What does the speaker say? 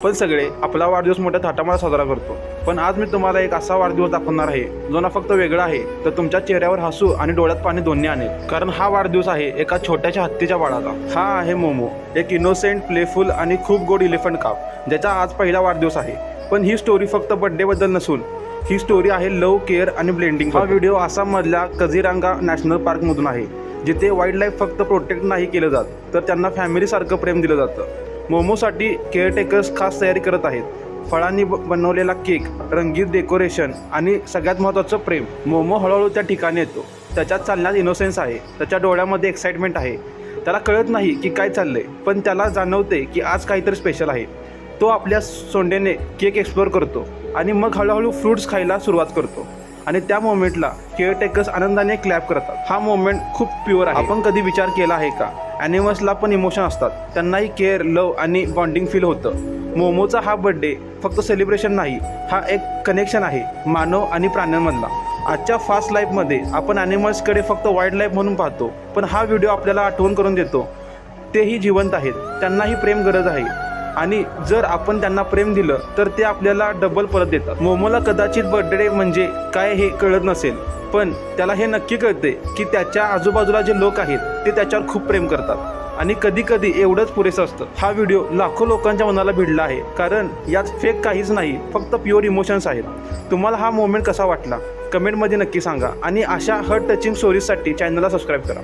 पण सगळे आपला वाढदिवस मोठ्या थाटामाटात साजरा करतो, पण आज मी तुम्हाला एक असा वाढदिवस दाखवणार आहे जो ना फक्त वेगळा आहे तर तुमच्या चेहऱ्यावर हसू आणि डोळ्यात पाणी दोन्ही आणेल. कारण हा वाढदिवस आहे एका छोट्याशा हत्तीच्या बाळाचा. हा आहे मोमो, एक इनोसेंट, प्लेफुल आणि खूप गोड इलेफंट काप ज्याचा आज पहिला वाढदिवस आहे. पण ही स्टोरी फक्त बर्थडे बद्दल नसून ही स्टोरी आहे लव, केअर आणि ब्लेंडिंग. हा व्हिडिओ आसाममधल्या काझीरंगा नॅशनल पार्कमधून आहे, जिथे वाईल्ड लाईफ फक्त प्रोटेक्ट नाही केलं जात तर त्यांना फॅमिलीसारखं प्रेम दिलं जातं. मोमोसाठी केअरटेकर्स खास तयारी करत आहेत. फळांनी बनवलेला केक, रंगीत डेकोरेशन आणि सगळ्यात महत्त्वाचं प्रेम. मोमो हळूहळू त्या ठिकाणी येतो. त्याच्यात चालण्यात इनोसेन्स आहे, त्याच्या डोळ्यामध्ये एक्साइटमेंट आहे. त्याला कळत नाही की काय चाललंय, पण त्याला जाणवते की आज काहीतरी स्पेशल आहे. तो आपल्या सोंडेने केक एक्सप्लोअर करतो आणि मग हळूहळू फ्रूट्स खायला सुरुवात करतो आणि त्या मोमेंटला केअरटेकर्स आनंदाने क्लॅप करतात. हा मोमेंट खूप प्युअर आहे. आपण कधी विचार केला आहे का, ॲनिमल्सला पण इमोशन असतात, त्यांनाही केअर, लव आणि बॉन्डिंग फील होतं. मोमोचा हा बर्थडे फक्त सेलिब्रेशन नाही, हा एक कनेक्शन आहे मानव आणि प्राण्यांमधला. आजच्या फास्ट लाईफमध्ये आपण ॲनिमल्सकडे फक्त वाईल्ड लाईफ म्हणून पाहतो, पण हा व्हिडिओ आपल्याला आठवण करून देतो तेही जिवंत आहेत, त्यांनाही प्रेम गरज आहे आणि जर आपण त्यांना प्रेम दिलं तर ते आपल्याला डबल परत देतात. मोमोला कदाचित बर्थडे म्हणजे काय हे कळत नसेल, पण त्याला हे नक्की कळते की त्याच्या आजूबाजूला जे लोक आहेत ते त्याच्यावर खूप प्रेम करतात आणि कधी कधी एवढंच पुरेसं असतं. हा व्हिडिओ लाखो लोकांच्या मनाला भिडला आहे, कारण यात फेक काहीच नाही, फक्त प्युअर इमोशन्स आहेत. तुम्हाला हा मोमेंट कसा वाटला कमेंटमध्ये नक्की सांगा आणि अशा हार्ट टचिंग स्टोरीजसाठी चॅनलला सबस्क्राईब करा.